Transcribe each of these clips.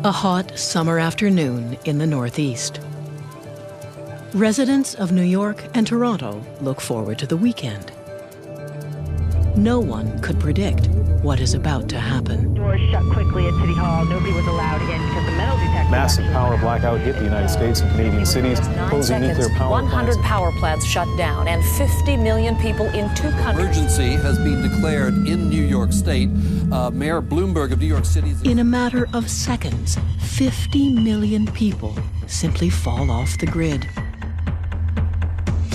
A hot summer afternoon in the Northeast. Residents of New York and Toronto look forward to the weekend. No one could predict what is about to happen. Doors shut quickly at City Hall. Nobody was allowed in because the metal detector... Massive power blackout hit the United States and Canadian cities, closing nuclear power 100 plants. power plants shut down and 50 million people in 2 countries. Emergency has been declared in New York State. Mayor Bloomberg of New York City... In a matter of seconds, 50 million people simply fall off the grid.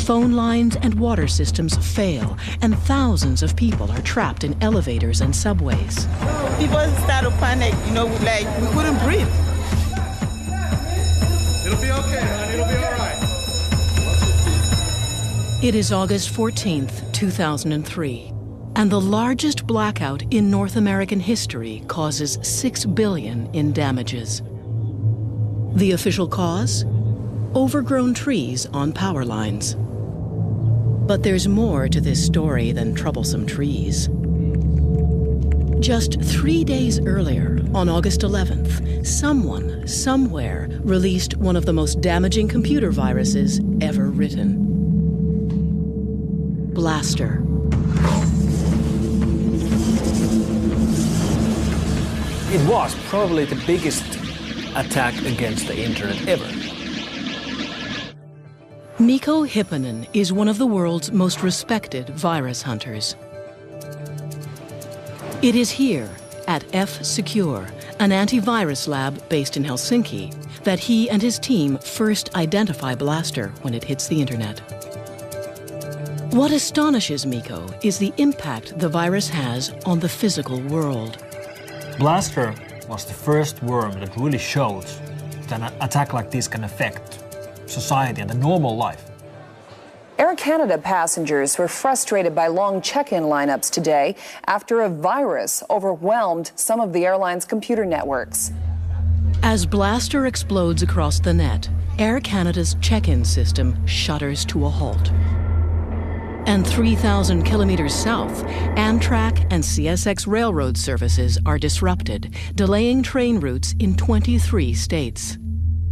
Phone lines and water systems fail, and thousands of people are trapped in elevators and subways. People start to panic, like we couldn't breathe. It'll be okay, hon. It'll be all right. It is August 14th, 2003, and the largest blackout in North American history causes $6 billion in damages. The official cause? Overgrown trees on power lines. But there's more to this story than troublesome trees. Just 3 days earlier, on August 11th, someone, somewhere, released one of the most damaging computer viruses ever written. Blaster. It was probably the biggest attack against the internet ever. Mikko Hyppönen is one of the world's most respected virus hunters. It is here, at F-Secure, an antivirus lab based in Helsinki, that he and his team first identify Blaster when it hits the internet. What astonishes Mikko is the impact the virus has on the physical world. Blaster was the first worm that really showed that an attack like this can affect society and the normal life. Air Canada passengers were frustrated by long check-in lineups today after a virus overwhelmed some of the airline's computer networks. As Blaster explodes across the net, Air Canada's check-in system shudders to a halt. And 3,000 kilometers south, Amtrak and CSX railroad services are disrupted, delaying train routes in 23 states.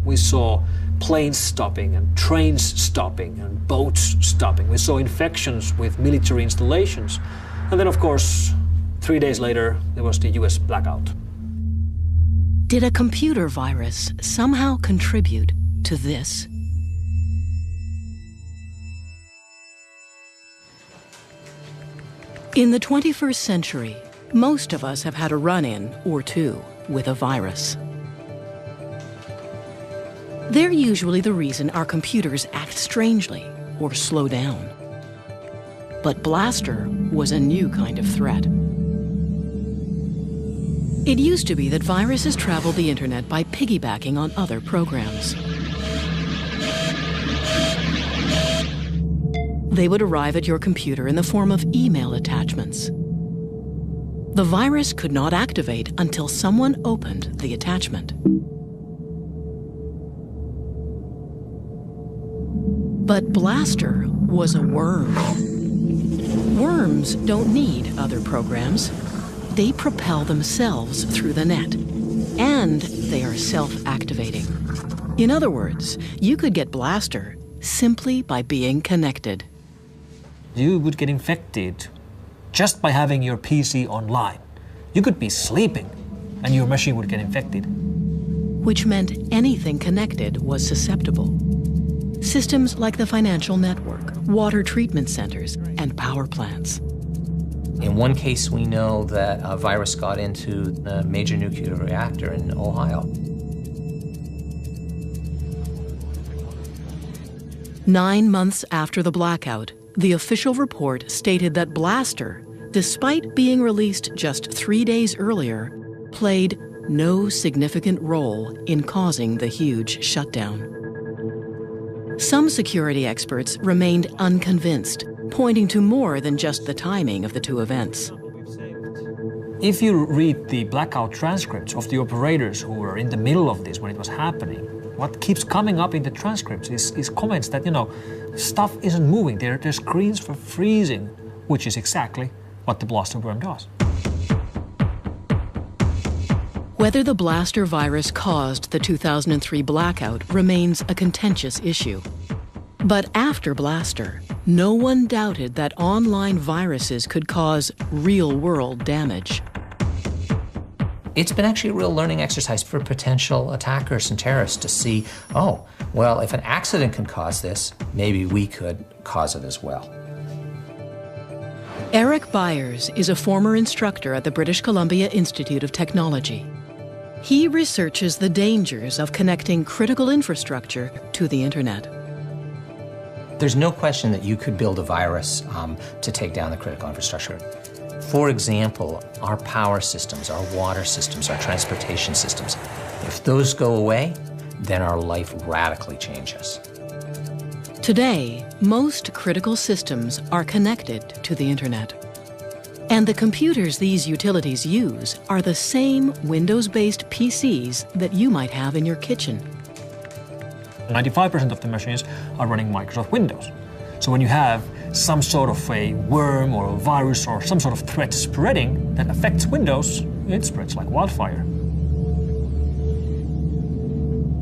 We saw planes stopping and trains stopping and boats stopping. We saw infections with military installations. And then, of course, 3 days later, there was the US blackout. Did a computer virus somehow contribute to this? In the 21st century, most of us have had a run-in or two with a virus. They're usually the reason our computers act strangely or slow down. But Blaster was a new kind of threat. It used to be that viruses traveled the internet by piggybacking on other programs. They would arrive at your computer in the form of email attachments. The virus could not activate until someone opened the attachment. But Blaster was a worm. Worms don't need other programs. They propel themselves through the net, and they are self-activating. In other words, you could get Blaster simply by being connected. You would get infected just by having your PC online. You could be sleeping and your machine would get infected. Which meant anything connected was susceptible. Systems like the financial network, water treatment centers, and power plants. In one case, we know that a virus got into a major nuclear reactor in Ohio. 9 months after the blackout, the official report stated that Blaster, despite being released just 3 days earlier, played no significant role in causing the huge shutdown. Some security experts remained unconvinced, pointing to more than just the timing of the two events. If you read the blackout transcripts of the operators who were in the middle of this when it was happening, what keeps coming up in the transcripts is comments that, stuff isn't moving. Their screens were freezing, which is exactly what the Blaster worm does. Whether the Blaster virus caused the 2003 blackout remains a contentious issue. But after Blaster, no one doubted that online viruses could cause real-world damage. It's been actually a real learning exercise for potential attackers and terrorists to see, oh, well, if an accident can cause this, maybe we could cause it as well. Eric Byers is a former instructor at the British Columbia Institute of Technology. He researches the dangers of connecting critical infrastructure to the internet. There's no question that you could build a virus to take down the critical infrastructure. For example, our power systems, our water systems, our transportation systems, if those go away, then our life radically changes. Today, most critical systems are connected to the internet. And the computers these utilities use are the same Windows-based PCs that you might have in your kitchen. 95% of the machines are running Microsoft Windows. So when you have some sort of a worm or a virus or some sort of threat spreading that affects Windows, it spreads like wildfire.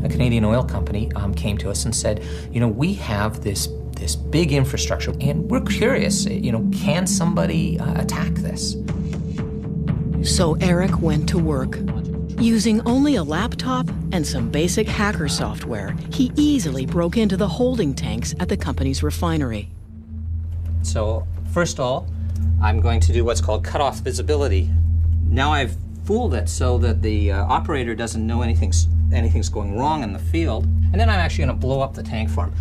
A Canadian oil company came to us and said, you know, we have this big infrastructure and we're curious, you know, can somebody attack this? So Eric went to work. Using only a laptop and some basic hacker software, he easily broke into the holding tanks at the company's refinery. So first of all, I'm going to do what's called cutoff visibility. Now I've fooled it so that the operator doesn't know anything's going wrong in the field. And then I'm actually going to blow up the tank for him.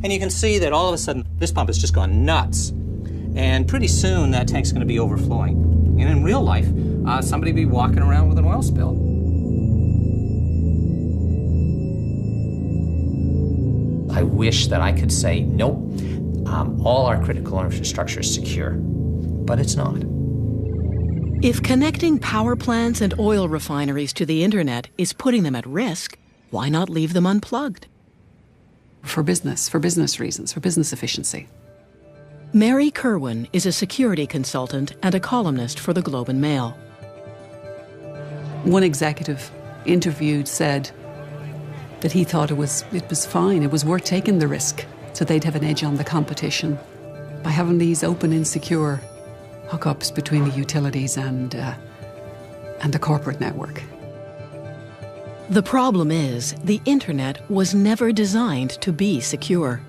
And you can see that all of a sudden this pump has just gone nuts. And pretty soon that tank's going to be overflowing. And in real life, somebody will be walking around with an oil spill. I wish that I could say, nope, all our critical infrastructure is secure, but it's not. If connecting power plants and oil refineries to the internet is putting them at risk, why not leave them unplugged? For business reasons, for business efficiency. Mary Kerwin is a security consultant and a columnist for the Globe and Mail. One executive interviewed said that he thought it was fine, it was worth taking the risk, so they'd have an edge on the competition by having these open and secure hookups between the utilities and the corporate network. The problem is, the internet was never designed to be secure.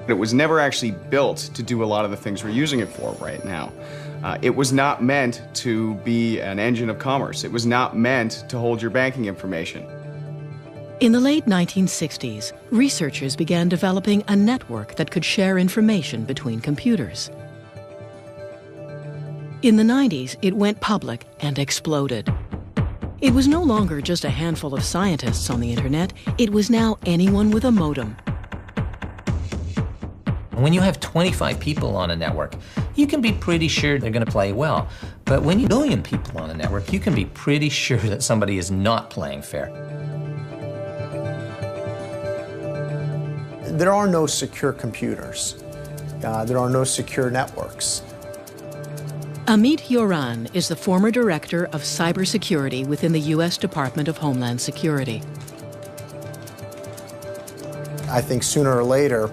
It was never actually built to do a lot of the things we're using it for right now. It was not meant to be an engine of commerce. It was not meant to hold your banking information. In the late 1960s, researchers began developing a network that could share information between computers. In the 90s, it went public and exploded. It was no longer just a handful of scientists on the internet, it was now anyone with a modem. When you have 25 people on a network, you can be pretty sure they're going to play well. But when you have a million people on a network, you can be pretty sure that somebody is not playing fair. There are no secure computers. There are no secure networks. Amit Yoran is the former director of cybersecurity within the U.S. Department of Homeland Security. I think sooner or later,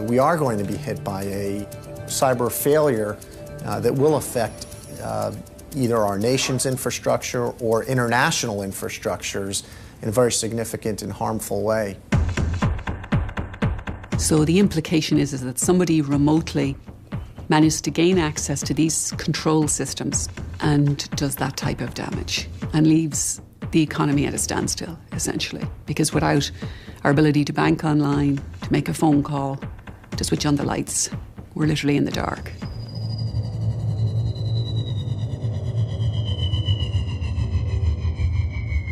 we are going to be hit by a cyber failure that will affect either our nation's infrastructure or international infrastructures in a very significant and harmful way. So the implication is that somebody remotely managed to gain access to these control systems and does that type of damage and leaves the economy at a standstill, essentially. Because without our ability to bank online, to make a phone call, to switch on the lights, we're literally in the dark.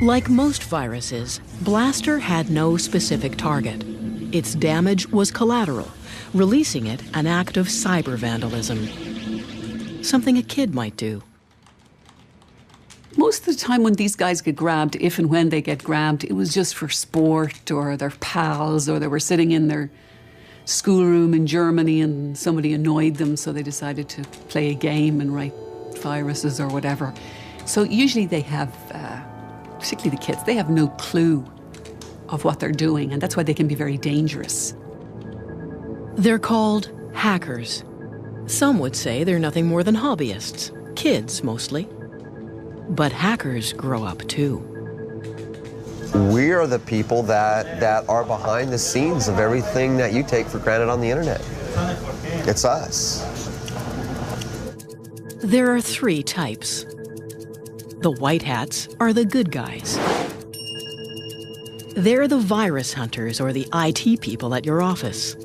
Like most viruses, Blaster had no specific target. Its damage was collateral, releasing it an act of cyber vandalism. Something a kid might do. Most of the time when these guys get grabbed, if and when they get grabbed, it was just for sport or their pals, or they were sitting in their schoolroom in Germany and somebody annoyed them, so they decided to play a game and write viruses or whatever. So usually they have, particularly the kids, they have no clue of what they're doing, and that's why they can be very dangerous. They're called hackers. Some would say they're nothing more than hobbyists, kids mostly. But hackers grow up too. We are the people that are behind the scenes of everything that you take for granted on the internet. It's us. There are three types. The white hats are the good guys. They're the virus hunters or the IT people at your office.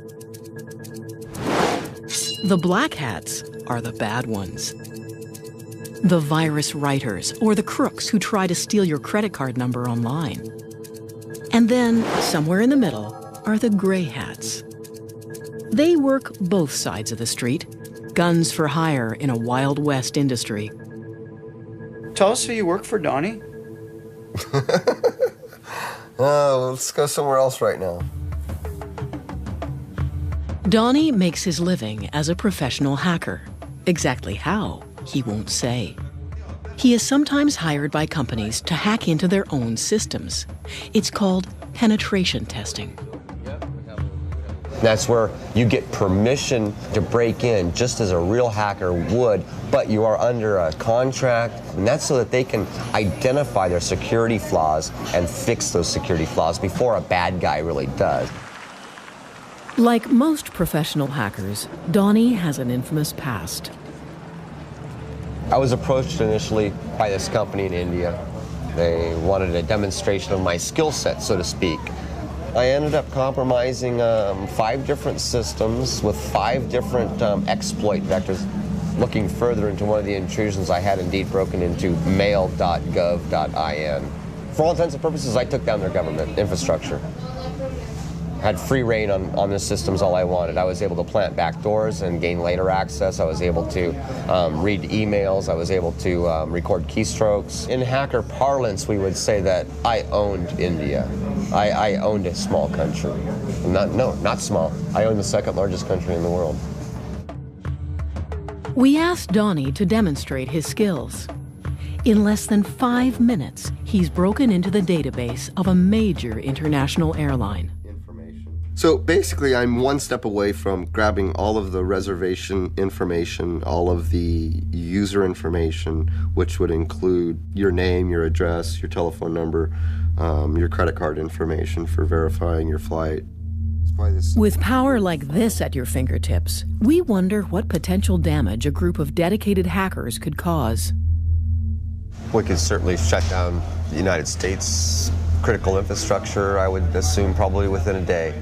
The black hats are the bad ones. The virus writers or the crooks who try to steal your credit card number online. And then, somewhere in the middle, are the gray hats. They work both sides of the street, guns for hire in a Wild West industry. Tell us who you work for, Donnie. Let's go somewhere else right now. Donnie makes his living as a professional hacker. Exactly how, he won't say. He is sometimes hired by companies to hack into their own systems. It's called penetration testing. That's where you get permission to break in just as a real hacker would, but you are under a contract, and that's so that they can identify their security flaws and fix those security flaws before a bad guy really does. Like most professional hackers, Donnie has an infamous past. I was approached initially by this company in India. They wanted a demonstration of my skill set, so to speak. I ended up compromising 5 different systems with 5 different exploit vectors. Looking further into one of the intrusions, I had indeed broken into mail.gov.in. For all intents and purposes, I took down their government infrastructure. Had free reign on the systems all I wanted. I was able to plant backdoors and gain later access. I was able to read emails. I was able to record keystrokes. In hacker parlance, we would say that I owned India. I owned a small country. Not small. I owned the 2nd largest country in the world. We asked Donnie to demonstrate his skills. In less than 5 minutes, he's broken into the database of a major international airline. So basically, I'm one step away from grabbing all of the reservation information, all of the user information, which would include your name, your address, your telephone number, your credit card information for verifying your flight. With power like this at your fingertips, we wonder what potential damage a group of dedicated hackers could cause. We could certainly shut down the United States critical infrastructure, I would assume, probably within a day.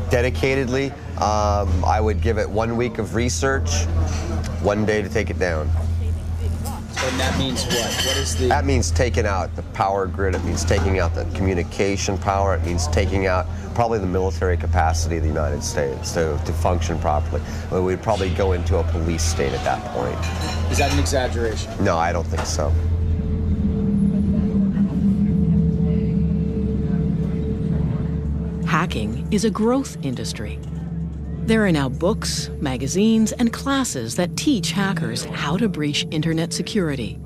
Dedicatedly, I would give it 1 week of research, 1 day to take it down. And that means what? What is the... That means taking out the power grid. It means taking out the communication power. It means taking out probably the military capacity of the United States to function properly. We'd probably go into a police state at that point. Is that an exaggeration? No, I don't think so. Hacking is a growth industry. There are now books, magazines, and classes that teach hackers how to breach internet security.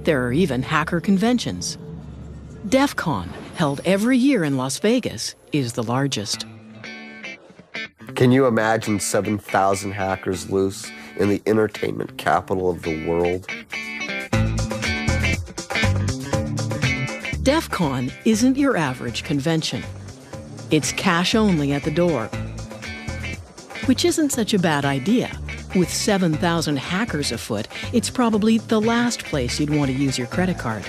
There are even hacker conventions. DEF CON, held every year in Las Vegas, is the largest. Can you imagine 7,000 hackers loose in the entertainment capital of the world? DEF CON isn't your average convention. It's cash only at the door, which isn't such a bad idea. With 7,000 hackers afoot, it's probably the last place you'd want to use your credit card.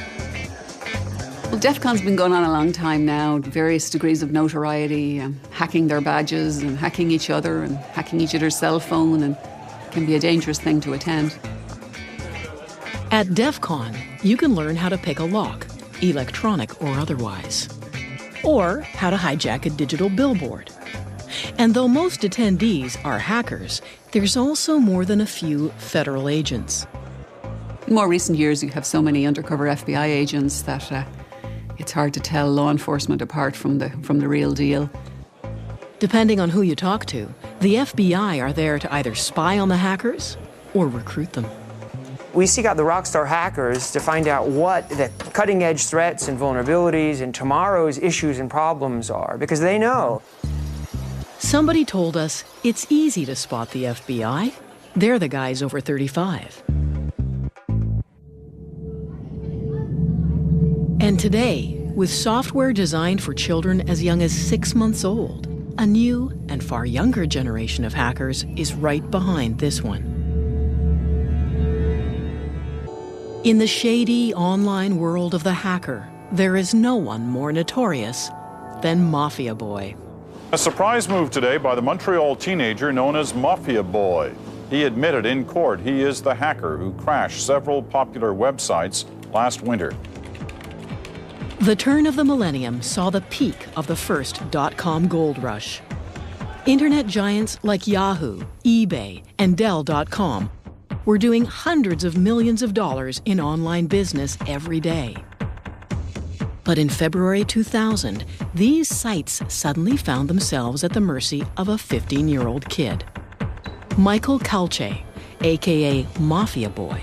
Well, DEF CON's been going on a long time now, various degrees of notoriety, hacking their badges and hacking each other and hacking each other's cell phone, and can be a dangerous thing to attend. At DEF CON, you can learn how to pick a lock, electronic or otherwise, or how to hijack a digital billboard. And though most attendees are hackers, there's also more than a few federal agents. In more recent years, you have so many undercover FBI agents that it's hard to tell law enforcement apart from the real deal. Depending on who you talk to, the FBI are there to either spy on the hackers or recruit them. We seek out the rockstar hackers to find out what the cutting-edge threats and vulnerabilities and tomorrow's issues and problems are, because they know. Somebody told us it's easy to spot the FBI. They're the guys over 35. And today, with software designed for children as young as 6 months old, a new and far younger generation of hackers is right behind this one. In the shady online world of the hacker, there is no one more notorious than Mafia Boy. A surprise move today by the Montreal teenager known as Mafia Boy. He admitted in court he is the hacker who crashed several popular websites last winter. The turn of the millennium saw the peak of the first .com gold rush. Internet giants like Yahoo, eBay, and Dell.com were doing hundreds of millions of dollars in online business every day. But in February 2000, these sites suddenly found themselves at the mercy of a 15-year-old kid. Michael Calce, aka Mafia Boy,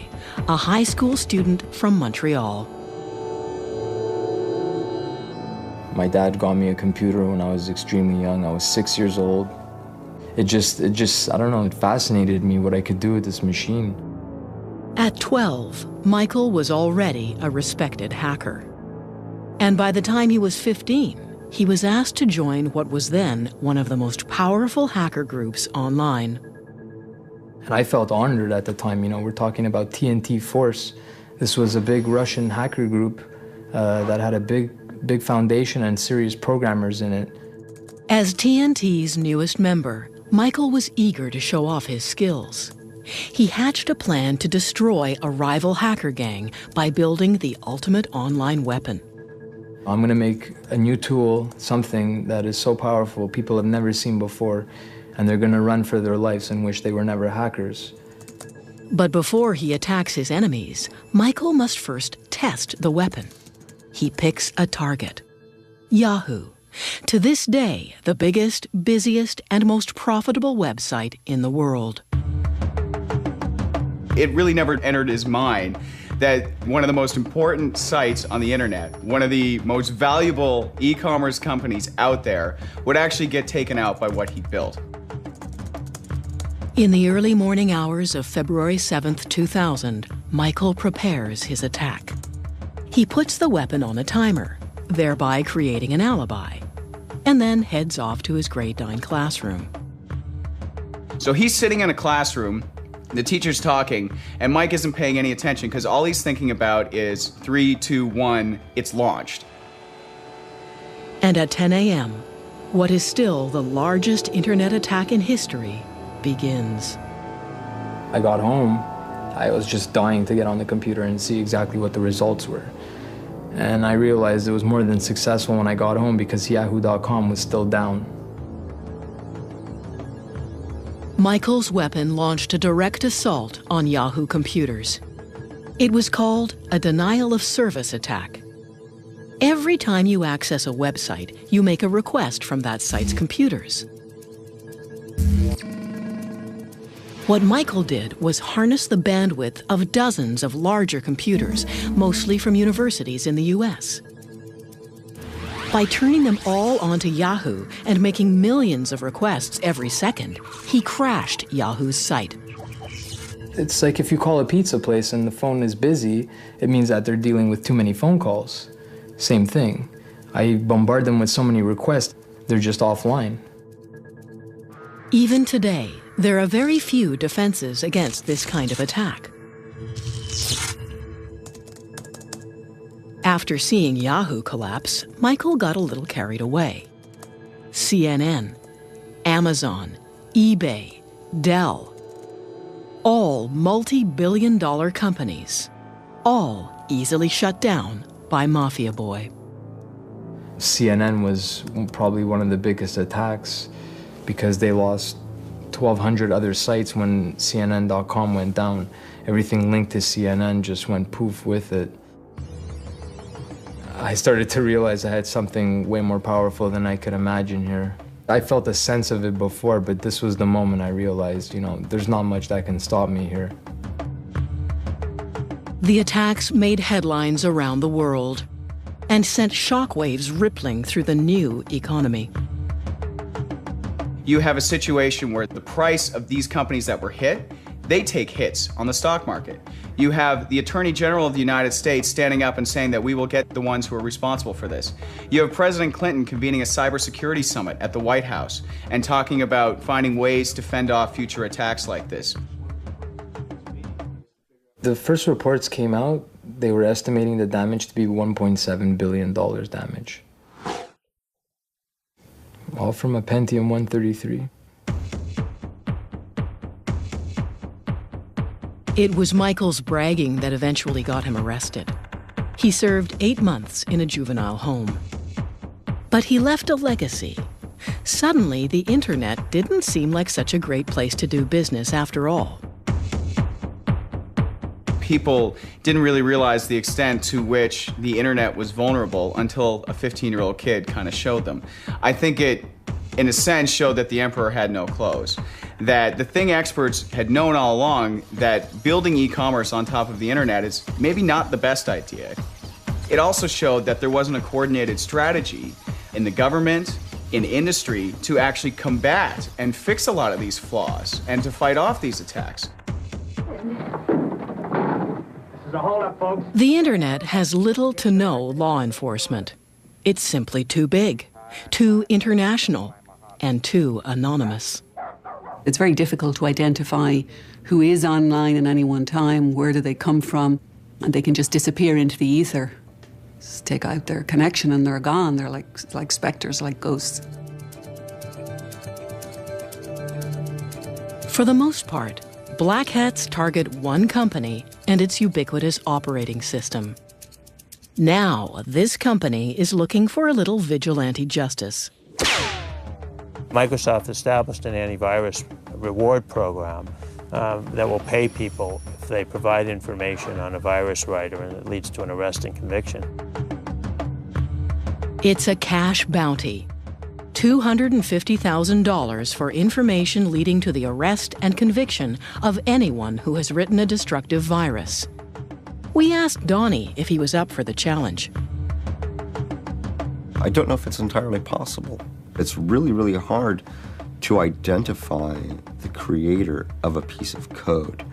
a high school student from Montreal. My dad got me a computer when I was extremely young. I was 6 years old. It just, I don't know, it fascinated me what I could do with this machine. At 12, Michael was already a respected hacker. And by the time he was 15, he was asked to join what was then one of the most powerful hacker groups online. And I felt honored at the time. You know, we're talking about TNT Force. This was a big Russian hacker group that had a big foundation and serious programmers in it. As TNT's newest member, Michael was eager to show off his skills. He hatched a plan to destroy a rival hacker gang by building the ultimate online weapon. I'm going to make a new tool, something that is so powerful people have never seen before, and they're going to run for their lives and wish they were never hackers. But before he attacks his enemies, Michael must first test the weapon. He picks a target: Yahoo. To this day, the biggest, busiest, and most profitable website in the world. It really never entered his mind that one of the most important sites on the internet, one of the most valuable e-commerce companies out there, would actually get taken out by what he built. In the early morning hours of February 7th, 2000, Michael prepares his attack. He puts the weapon on a timer, thereby creating an alibi, and then heads off to his grade 9 classroom. So he's sitting in a classroom, the teacher's talking, and Mike isn't paying any attention because all he's thinking about is 3, 2, 1, it's launched. And at 10 a.m., what is still the largest internet attack in history begins. I got home, I was just dying to get on the computer and see exactly what the results were. And I realized it was more than successful when I got home because Yahoo.com was still down. Michael's weapon launched a direct assault on Yahoo computers. It was called a denial of service attack. Every time you access a website, you make a request from that site's computers. What Michael did was harness the bandwidth of dozens of larger computers, mostly from universities in the US. By turning them all onto Yahoo and making millions of requests every second, he crashed Yahoo's site. It's like if you call a pizza place and the phone is busy, it means that they're dealing with too many phone calls. Same thing. I bombard them with so many requests, they're just offline. Even today, there are very few defenses against this kind of attack. After seeing Yahoo collapse, Michael got a little carried away. CNN, Amazon, eBay, Dell, all multi-billion-dollar companies, all easily shut down by Mafia Boy. CNN was probably one of the biggest attacks because they lost 1,200 other sites when CNN.com went down. Everything linked to CNN just went poof with it. I started to realize I had something way more powerful than I could imagine here. I felt a sense of it before, but this was the moment I realized, you know, there's not much that can stop me here. The attacks made headlines around the world and sent shockwaves rippling through the new economy. You have a situation where the price of these companies that were hit, they take hits on the stock market. You have the Attorney General of the United States standing up and saying that we will get the ones who are responsible for this. You have President Clinton convening a cybersecurity summit at the White House and talking about finding ways to fend off future attacks like this. The first reports came out, they were estimating the damage to be $1.7 billion damage. All from a Pentium 133. It was Michael's bragging that eventually got him arrested. He served 8 months in a juvenile home. But he left a legacy. Suddenly, the internet didn't seem like such a great place to do business after all. People didn't really realize the extent to which the internet was vulnerable until a 15-year-old kid kind of showed them. I think it, in a sense, showed that the emperor had no clothes. That the thing experts had known all along, that building e-commerce on top of the internet is maybe not the best idea. It also showed that there wasn't a coordinated strategy in the government, in industry, to actually combat and fix a lot of these flaws and to fight off these attacks. The internet has little to no law enforcement. It's simply too big, too international, and too anonymous. It's very difficult to identify who is online at any one time, where do they come from, and they can just disappear into the ether. Just take out their connection and they're gone. They're like specters, like ghosts. For the most part, black hats target one company and its ubiquitous operating system. Now, this company is looking for a little vigilante justice. Microsoft established an antivirus reward program that will pay people if they provide information on a virus writer and it leads to an arrest and conviction. It's a cash bounty. $250,000 for information leading to the arrest and conviction of anyone who has written a destructive virus. We asked Donnie if he was up for the challenge. I don't know if it's entirely possible. It's really, really hard to identify the creator of a piece of code.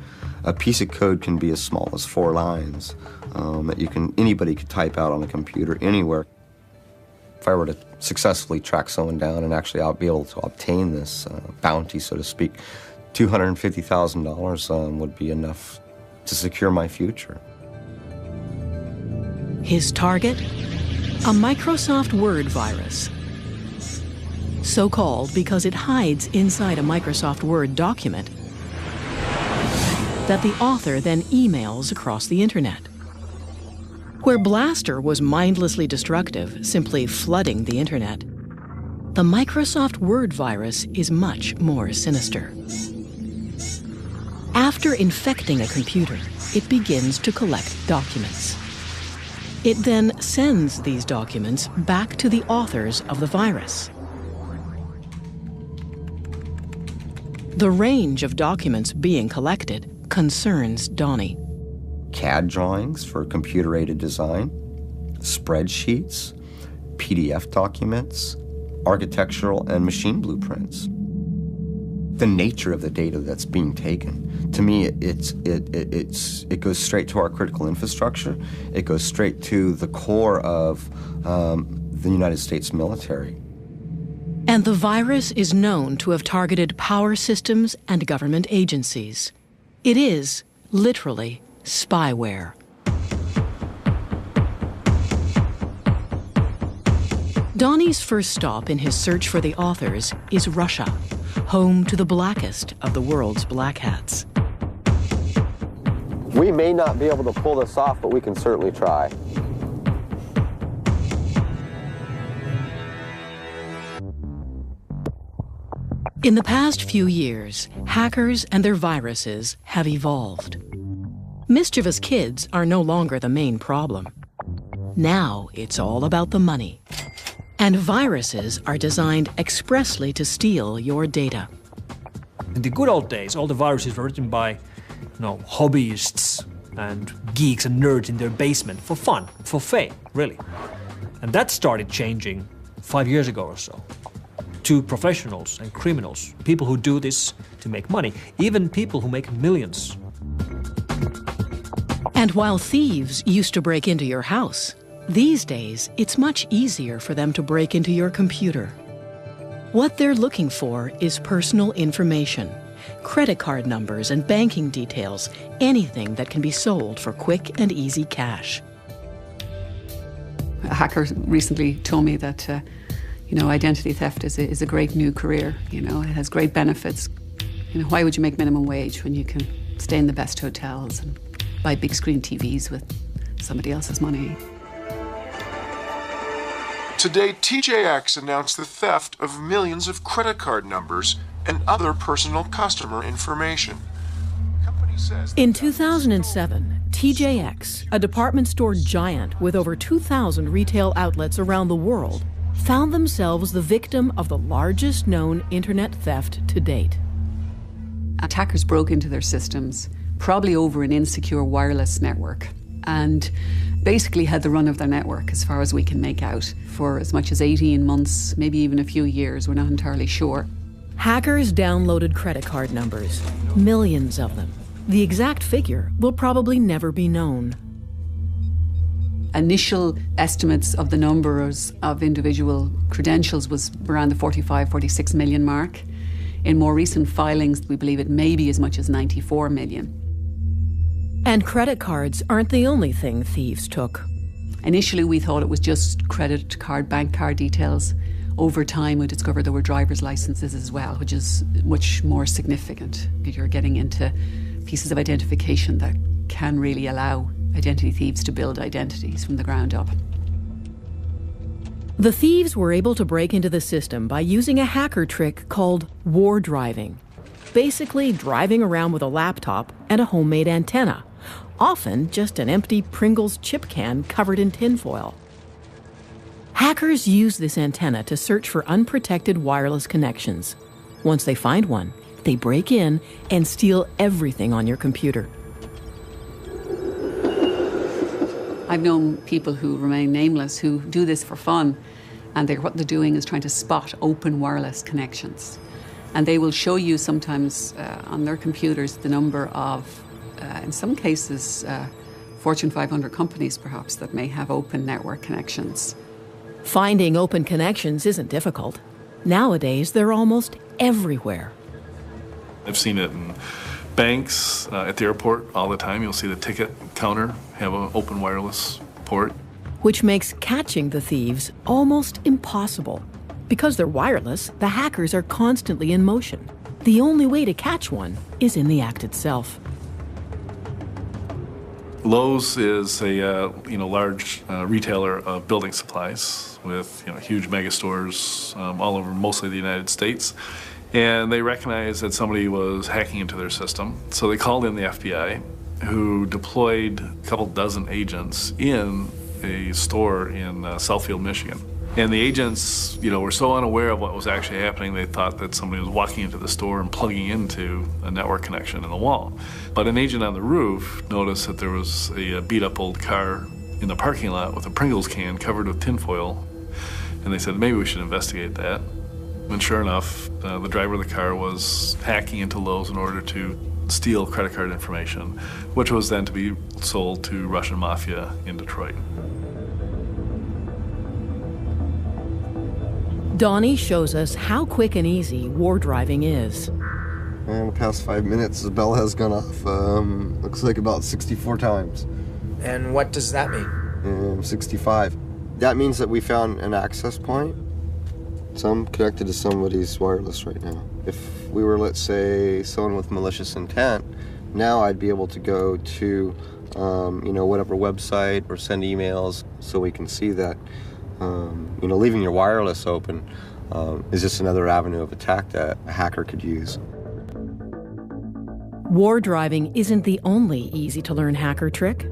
A piece of code can be as small as 4 lines that anybody could type out on a computer anywhere. If I were to successfully track someone down and actually be able to obtain this bounty, so to speak, $250,000 would be enough to secure my future. His target? A Microsoft Word virus. So called because it hides inside a Microsoft Word document that the author then emails across the internet. Where Blaster was mindlessly destructive, simply flooding the internet, the Microsoft Word virus is much more sinister. After infecting a computer, it begins to collect documents. It then sends these documents back to the authors of the virus. The range of documents being collected concerns Donnie. CAD drawings for computer-aided design, spreadsheets, PDF documents, architectural and machine blueprints. The nature of the data that's being taken, to me, it goes straight to our critical infrastructure. It goes straight to the core of the United States military. And the virus is known to have targeted power systems and government agencies. It is, literally, spyware. Donnie's first stop in his search for the authors is Russia, home to the blackest of the world's black hats. We may not be able to pull this off, but we can certainly try. In the past few years, hackers and their viruses have evolved. Mischievous kids are no longer the main problem. Now it's all about the money. And viruses are designed expressly to steal your data. In the good old days, all the viruses were written by, hobbyists and geeks and nerds in their basement for fun, for fame, really. And that started changing 5 years ago or so. To professionals and criminals, people who do this to make money, even people who make millions. And while thieves used to break into your house, these days it's much easier for them to break into your computer. What they're looking for is personal information, credit card numbers and banking details, anything that can be sold for quick and easy cash. A hacker recently told me that, identity theft is a great new career. It has great benefits. Why would you make minimum wage when you can stay in the best hotels and buy big screen TVs with somebody else's money? Today, TJX announced the theft of millions of credit card numbers and other personal customer information. In 2007, TJX, a department store giant with over 2,000 retail outlets around the world, found themselves the victim of the largest known internet theft to date. Attackers broke into their systems, probably over an insecure wireless network, and basically had the run of their network, as far as we can make out, for as much as 18 months, maybe even a few years, we're not entirely sure. Hackers downloaded credit card numbers, millions of them. The exact figure will probably never be known. Initial estimates of the numbers of individual credentials was around the 45, 46 million mark. In more recent filings, we believe it may be as much as 94 million. And credit cards aren't the only thing thieves took. Initially, we thought it was just credit card, bank card details. Over time, we discovered there were driver's licenses as well, which is much more significant. You're getting into pieces of identification that can really allow identity thieves to build identities from the ground up. The thieves were able to break into the system by using a hacker trick called war driving. Basically, driving around with a laptop and a homemade antenna, often just an empty Pringles chip can covered in tinfoil. Hackers use this antenna to search for unprotected wireless connections. Once they find one, they break in and steal everything on your computer. I've known people who remain nameless who do this for fun, and what they're doing is trying to spot open wireless connections. And they will show you sometimes on their computers the number of, in some cases, Fortune 500 companies perhaps that may have open network connections. Finding open connections isn't difficult. Nowadays, they're almost everywhere. I've seen it in banks, at the airport all the time. You'll see the ticket counter have an open wireless port. Which makes catching the thieves almost impossible. Because they're wireless, the hackers are constantly in motion. The only way to catch one is in the act itself. Lowe's is a large retailer of building supplies with huge mega stores all over mostly the United States. And they recognized that somebody was hacking into their system. So they called in the FBI, who deployed a couple dozen agents in a store in Southfield, Michigan. And the agents, were so unaware of what was actually happening, they thought that somebody was walking into the store and plugging into a network connection in the wall. But an agent on the roof noticed that there was a beat-up old car in the parking lot with a Pringles can covered with tinfoil. And they said, maybe we should investigate that. And sure enough, the driver of the car was hacking into Lowe's in order to steal credit card information, which was then to be sold to Russian mafia in Detroit. Donnie shows us how quick and easy war driving is. In the past 5 minutes, the bell has gone off, looks like about 64 times. And what does that mean? 65. That means that we found an access point. So I'm connected to somebody's wireless right now. If we were, let's say, someone with malicious intent, now I'd be able to go to, whatever website or send emails so we can see that. Leaving your wireless open is just another avenue of attack that a hacker could use. War driving isn't the only easy-to-learn hacker trick.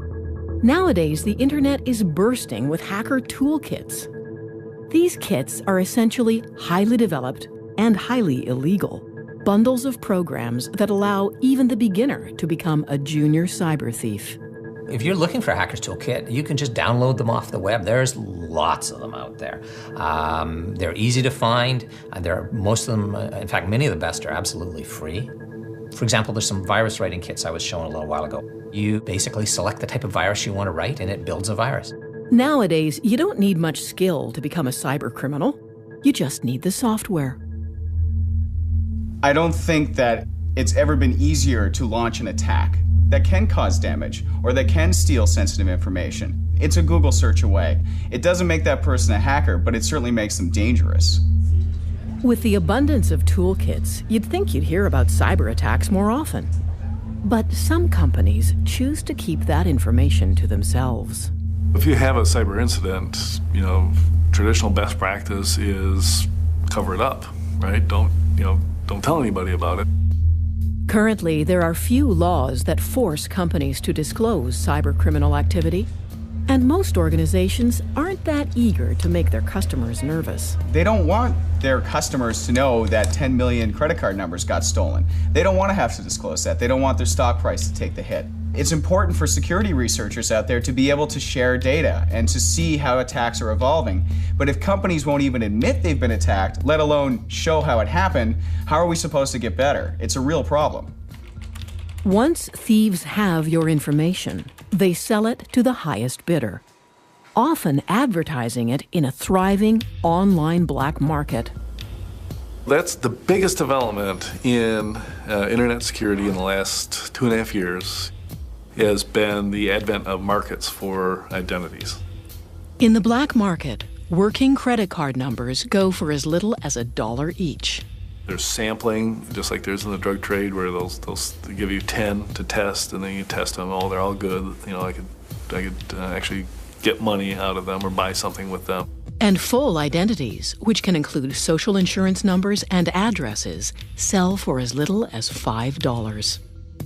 Nowadays, the internet is bursting with hacker toolkits. These kits are essentially highly developed and highly illegal bundles of programs that allow even the beginner to become a junior cyber thief. If you're looking for a Hacker's Toolkit, you can just download them off the web. There's lots of them out there. They're easy to find. Most of them, in fact, many of the best are absolutely free. For example, there's some virus writing kits I was showing a little while ago. You basically select the type of virus you want to write, and it builds a virus. Nowadays, you don't need much skill to become a cyber criminal. You just need the software. I don't think that it's ever been easier to launch an attack that can cause damage or that can steal sensitive information. It's a Google search away. It doesn't make that person a hacker, but it certainly makes them dangerous. With the abundance of toolkits, you'd think you'd hear about cyber attacks more often. But some companies choose to keep that information to themselves. If you have a cyber incident, traditional best practice is cover it up, right? Don't tell anybody about it. Currently, there are few laws that force companies to disclose cybercriminal activity, and most organizations aren't that eager to make their customers nervous. They don't want their customers to know that 10 million credit card numbers got stolen. They don't want to have to disclose that. They don't want their stock price to take the hit. It's important for security researchers out there to be able to share data and to see how attacks are evolving. But if companies won't even admit they've been attacked, let alone show how it happened, how are we supposed to get better? It's a real problem. Once thieves have your information, they sell it to the highest bidder, often advertising it in a thriving online black market. That's the biggest development in internet security in the last 2.5 years. Has been the advent of markets for identities. In the black market, working credit card numbers go for as little as $1 each. There's sampling, just like there's in the drug trade, where they'll give you 10 to test, and then you test them. Oh, they're all good. I could actually get money out of them or buy something with them. And full identities, which can include social insurance numbers and addresses, sell for as little as $5.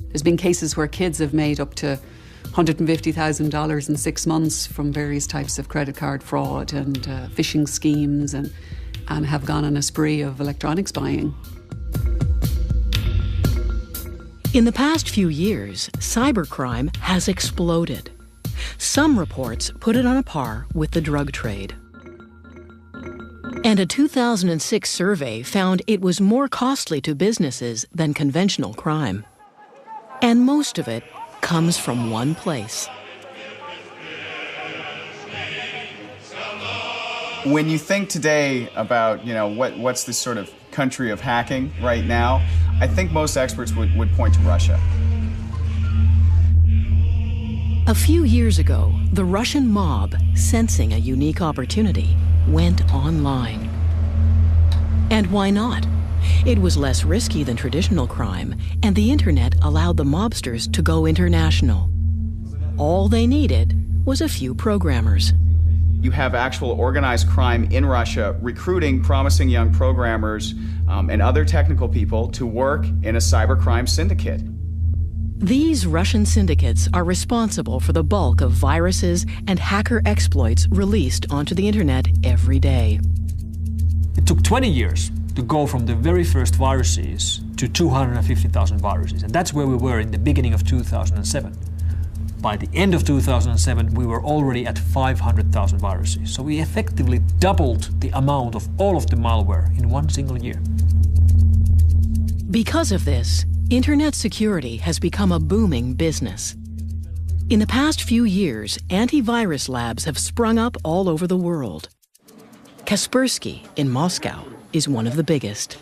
There's been cases where kids have made up to $150,000 in 6 months from various types of credit card fraud and phishing schemes and have gone on a spree of electronics buying. In the past few years, cybercrime has exploded. Some reports put it on a par with the drug trade. And a 2006 survey found it was more costly to businesses than conventional crime. And most of it comes from one place. When you think today about, what's this sort of country of hacking right now, I think most experts would point to Russia. A few years ago, the Russian mob, sensing a unique opportunity, went online. And why not? It was less risky than traditional crime, and the internet allowed the mobsters to go international. All they needed was a few programmers. You have actual organized crime in Russia recruiting promising young programmers and other technical people to work in a cybercrime syndicate. These Russian syndicates are responsible for the bulk of viruses and hacker exploits released onto the internet every day. It took 20 years to go from the very first viruses to 250,000 viruses. And that's where we were in the beginning of 2007. By the end of 2007, we were already at 500,000 viruses. So we effectively doubled the amount of all of the malware in one single year. Because of this, internet security has become a booming business. In the past few years, antivirus labs have sprung up all over the world. Kaspersky in Moscow is one of the biggest.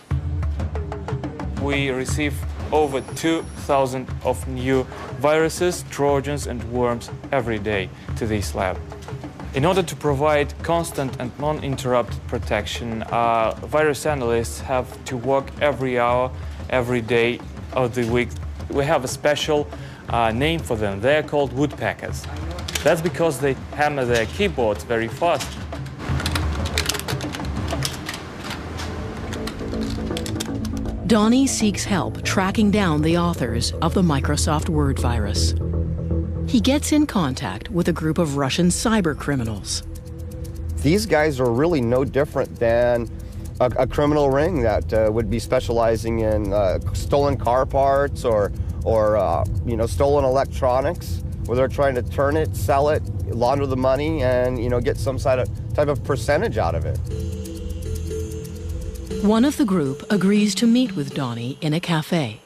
We receive over 2,000 of new viruses, trojans and worms every day to this lab. In order to provide constant and non-interrupted protection, virus analysts have to work every hour, every day of the week. We have a special name for them. They're called woodpeckers. That's because they hammer their keyboards very fast. Donnie seeks help tracking down the authors of the Microsoft Word virus. He gets in contact with a group of Russian cyber criminals. These guys are really no different than a criminal ring that would be specializing in stolen car parts or stolen electronics. where they're trying to turn it, sell it, launder the money, and get some type of percentage out of it. One of the group agrees to meet with Donnie in a cafe.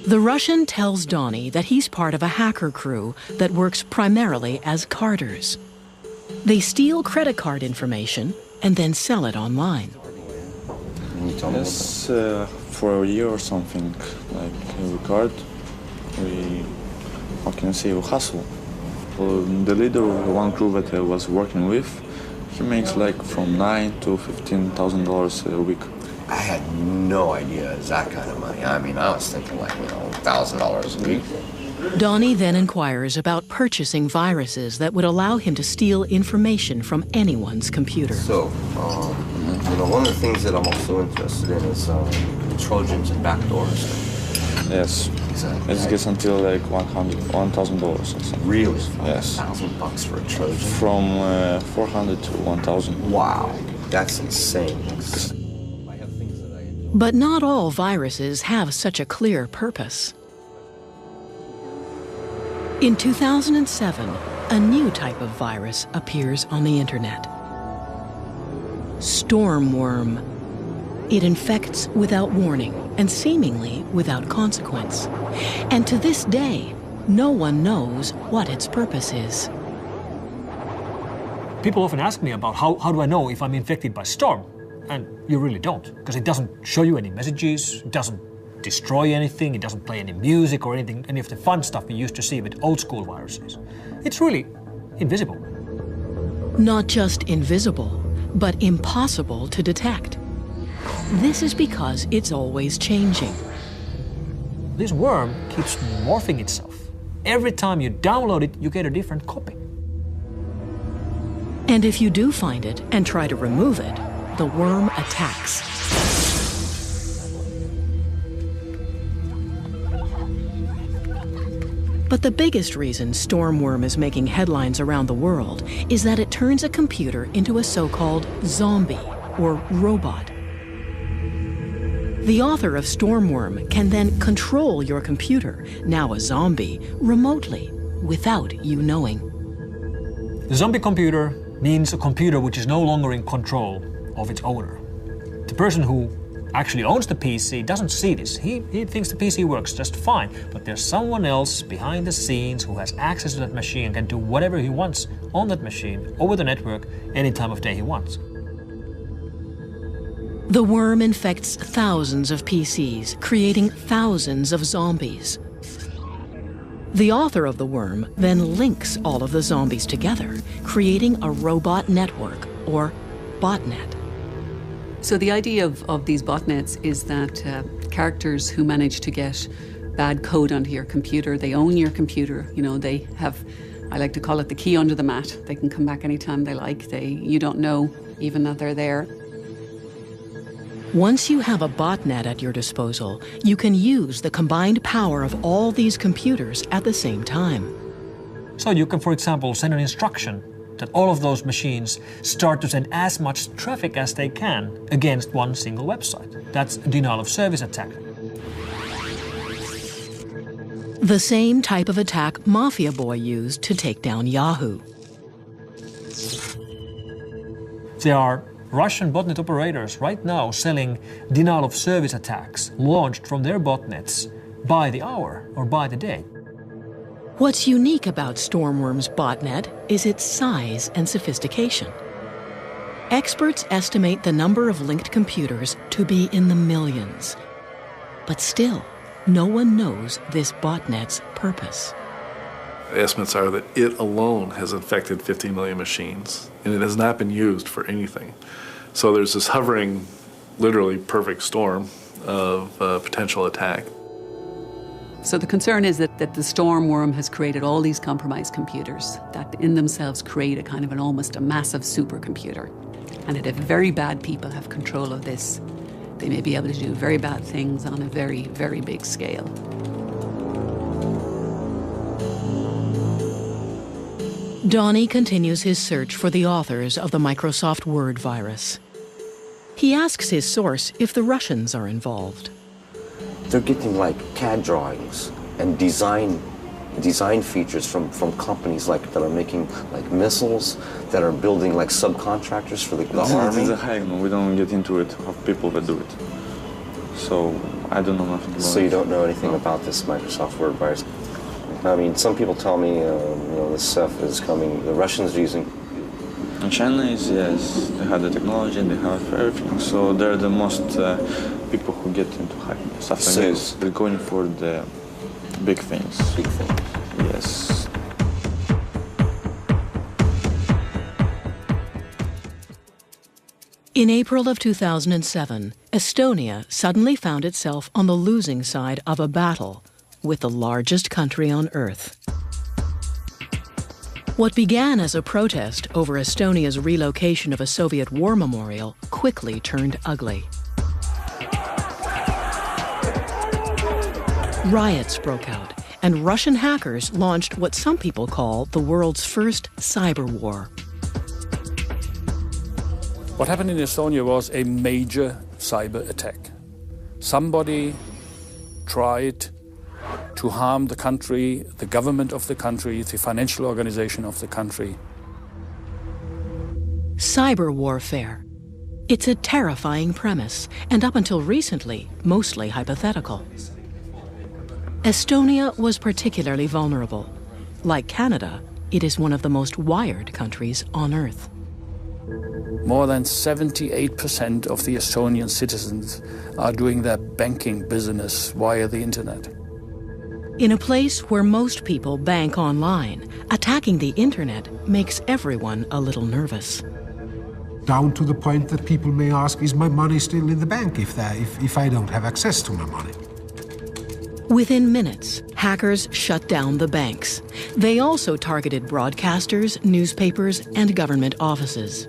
The Russian tells Donnie that he's part of a hacker crew that works primarily as carders. They steal credit card information and then sell it online. Yes, for a year or something, like every card, we hustle. The leader of the one crew that I was working with, he makes like from $9,000 to $15,000 a week. I had no idea it was that kind of money. I mean, I was thinking like, $1,000 a week. Donnie then inquires about purchasing viruses that would allow him to steal information from anyone's computer. So, one of the things that I'm also interested in is Trojans and backdoors. Yes. Exactly. It gets until like $1,000 or something. Really? Yes. $1,000 for a Trojan? From 400 to 1,000. Wow, that's insane. But not all viruses have such a clear purpose. In 2007, a new type of virus appears on the internet. Stormworm. It infects without warning and seemingly without consequence. And to this day, no one knows what its purpose is. People often ask me about how do I know if I'm infected by Storm? And you really don't, because it doesn't show you any messages, it doesn't destroy anything, it doesn't play any music or anything, any of the fun stuff we used to see with old school viruses. It's really invisible. Not just invisible, but impossible to detect. This is because it's always changing. This worm keeps morphing itself. Every time you download it, you get a different copy. And if you do find it and try to remove it, the worm attacks. But the biggest reason Stormworm is making headlines around the world is that it turns a computer into a so-called zombie or robot. The author of Stormworm can then control your computer, now a zombie, remotely, without you knowing. The zombie computer means a computer which is no longer in control of its owner. The person who actually owns the PC doesn't see this. He thinks the PC works just fine, but there's someone else behind the scenes who has access to that machine and can do whatever he wants on that machine, over the network, any time of day he wants. The worm infects thousands of PCs, creating thousands of zombies. The author of the worm then links all of the zombies together, creating a robot network, or botnet. So the idea of these botnets is that characters who manage to get bad code onto your computer, they own your computer, they have, I like to call it the key under the mat. They can come back anytime they like. You don't know even that they're there. Once you have a botnet at your disposal, you can use the combined power of all these computers at the same time. So you can, for example, send an instruction that all of those machines start to send as much traffic as they can against one single website. That's a denial of service attack. The same type of attack Mafia Boy used to take down Yahoo. There are Russian botnet operators right now selling denial of service attacks launched from their botnets by the hour or by the day. What's unique about Stormworm's botnet is its size and sophistication. Experts estimate the number of linked computers to be in the millions. But still, no one knows this botnet's purpose. Estimates are that it alone has infected 50 million machines, and it has not been used for anything. So there's this hovering, literally perfect storm of potential attack. So the concern is that the Stormworm has created all these compromised computers that in themselves create a kind of almost a massive supercomputer. And that if very bad people have control of this, they may be able to do very bad things on a very, very big scale. Donnie continues his search for the authors of the Microsoft Word virus. He asks his source if the Russians are involved. they're getting like CAD drawings and design features from companies like that are making like missiles, that are building like subcontractors for the army. It's a hack. We don't get into it of people that do it. So I don't know nothing about it. So you don't know anything about this Microsoft Word virus? I mean, some people tell me, this stuff is coming. The Russians are using. And China is, yes, they have the technology, they have everything. So they're the most people who get into hacking stuff like this. They're going for the big things. Big things. Yes. In April of 2007, Estonia suddenly found itself on the losing side of a battle with the largest country on Earth. What began as a protest over Estonia's relocation of a Soviet war memorial quickly turned ugly. Riots broke out, and Russian hackers launched what some people call the world's first cyber war. What happened in Estonia was a major cyber attack. Somebody tried to harm the country, the government of the country, the financial organization of the country. Cyber warfare. It's a terrifying premise, and up until recently, mostly hypothetical. Estonia was particularly vulnerable. Like Canada, it is one of the most wired countries on Earth. More than 78% of the Estonian citizens are doing their banking business via the internet. In a place where most people bank online, attacking the internet makes everyone a little nervous. Down to the point that people may ask, is my money still in the bank if I don't have access to my money? Within minutes, hackers shut down the banks. They also targeted broadcasters, newspapers, and government offices.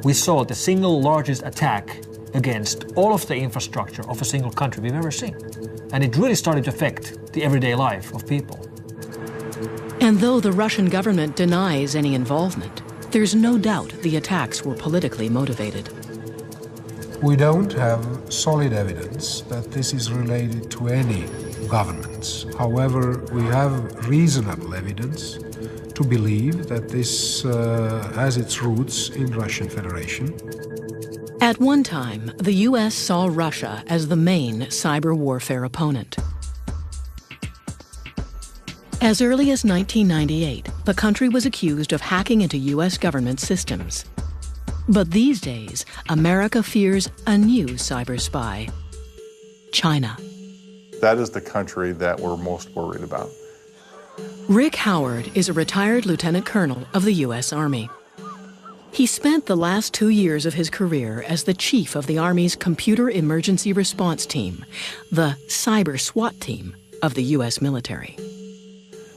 We saw the single largest attack against all of the infrastructure of a single country we've ever seen. And it really started to affect the everyday life of people. And though the Russian government denies any involvement, there's no doubt the attacks were politically motivated. We don't have solid evidence that this is related to any governments. However, we have reasonable evidence to believe that this has its roots in Russian Federation. At one time, the U.S. saw Russia as the main cyber warfare opponent. As early as 1998, the country was accused of hacking into U.S. government systems. But these days, America fears a new cyber spy: China. That is the country that we're most worried about. Rick Howard is a retired lieutenant colonel of the U.S. Army. He spent the last 2 years of his career as the chief of the Army's Computer Emergency Response Team, the cyber SWAT team of the U.S. military.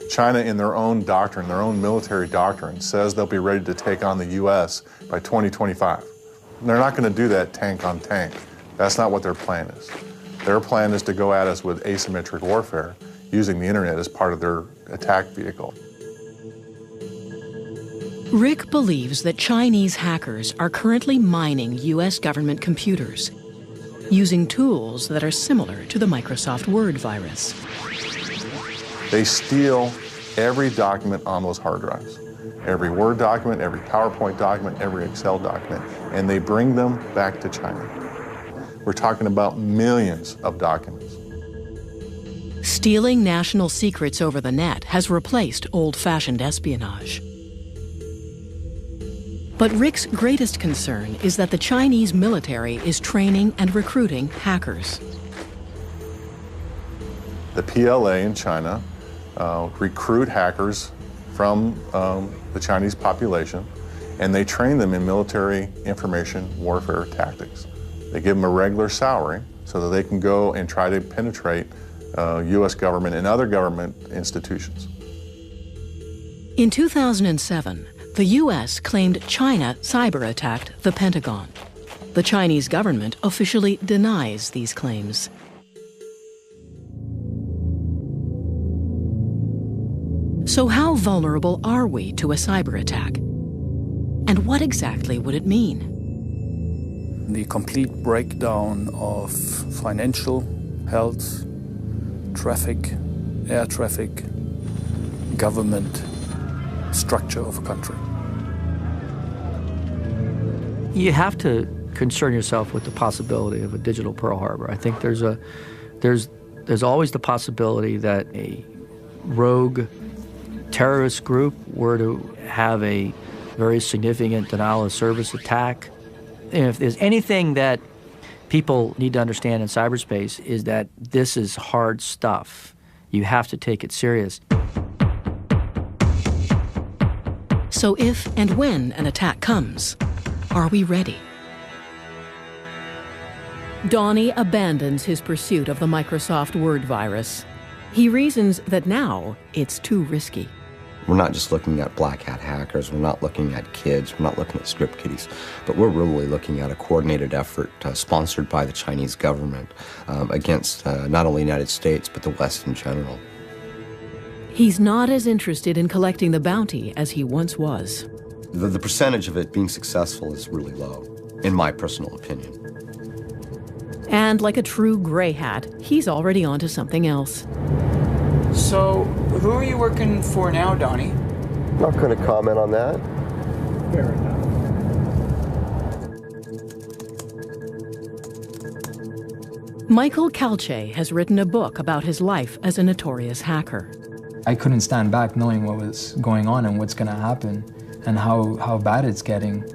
China, in their own doctrine, their own military doctrine, says they'll be ready to take on the U.S. by 2025. They're not going to do that tank on tank. That's not what their plan is. Their plan is to go at us with asymmetric warfare, using the internet as part of their attack vehicle. Rick believes that Chinese hackers are currently mining U.S. government computers, using tools that are similar to the Microsoft Word virus. They steal every document on those hard drives, every Word document, every PowerPoint document, every Excel document, and they bring them back to China. We're talking about millions of documents. Stealing national secrets over the net has replaced old-fashioned espionage. But Rick's greatest concern is that the Chinese military is training and recruiting hackers. The PLA in China recruit hackers from the Chinese population, and they train them in military information warfare tactics. They give them a regular salary so that they can go and try to penetrate U.S. government and other government institutions. In 2007, the U.S. claimed China cyber-attacked the Pentagon. The Chinese government officially denies these claims. So how vulnerable are we to a cyber attack? And what exactly would it mean? The complete breakdown of financial health, traffic, air traffic, government, structure of a country. You have to concern yourself with the possibility of a digital Pearl Harbor. I think there's always the possibility that a rogue terrorist group were to have a very significant denial of service attack. And if there's anything that people need to understand in cyberspace is that this is hard stuff. You have to take it serious. So if and when an attack comes, are we ready? Donnie abandons his pursuit of the Microsoft Word virus. He reasons that now it's too risky. We're not just looking at black hat hackers, we're not looking at kids, we're not looking at script kiddies, but we're really looking at a coordinated effort sponsored by the Chinese government against not only the United States, but the West in general. He's not as interested in collecting the bounty as he once was. The percentage of it being successful is really low, in my personal opinion. And like a true gray hat, he's already onto something else. So, who are you working for now, Donnie? Not going to comment on that. Fair enough. Michael Calce has written a book about his life as a notorious hacker. I couldn't stand back knowing what was going on and what's going to happen and how bad it's getting.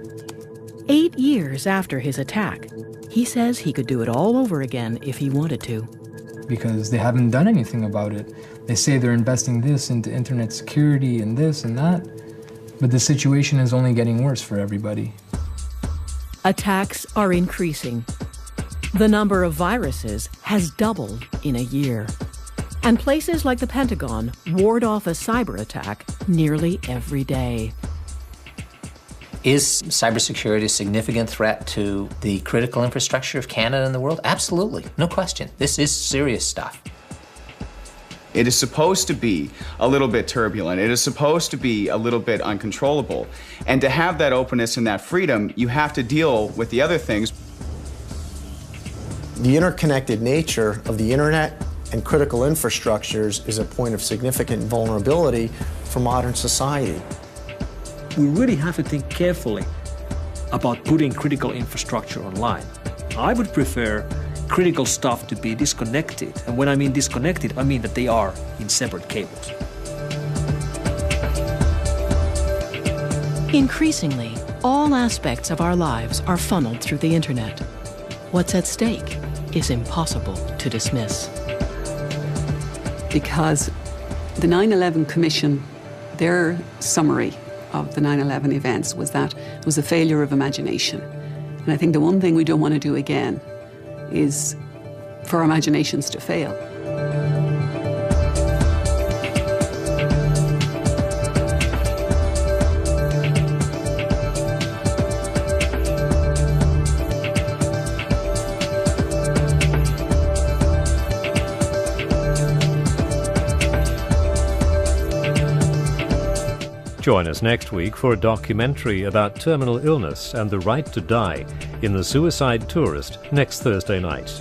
8 years after his attack, he says he could do it all over again if he wanted to. Because they haven't done anything about it. They say they're investing this into internet security and this and that, but the situation is only getting worse for everybody. Attacks are increasing. The number of viruses has doubled in a year. And places like the Pentagon ward off a cyber attack nearly every day. Is cybersecurity a significant threat to the critical infrastructure of Canada and the world? Absolutely, no question. This is serious stuff. It is supposed to be a little bit turbulent. It is supposed to be a little bit uncontrollable. And to have that openness and that freedom, you have to deal with the other things. The interconnected nature of the internet and critical infrastructures is a point of significant vulnerability for modern society. We really have to think carefully about putting critical infrastructure online. I would prefer critical stuff to be disconnected. And when I mean disconnected, I mean that they are in separate cables. Increasingly, all aspects of our lives are funneled through the internet. What's at stake is impossible to dismiss. Because the 9/11 Commission, their summary of the 9/11 events was that it was a failure of imagination. And I think the one thing we don't want to do again is for our imaginations to fail. Join us next week for a documentary about terminal illness and the right to die in The Suicide Tourist next Thursday night.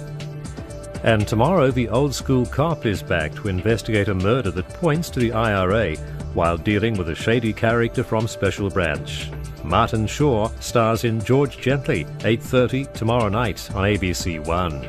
And tomorrow, the old school cop is back to investigate a murder that points to the IRA while dealing with a shady character from Special Branch. Martin Shaw stars in George Gently, 8:30 tomorrow night on ABC One.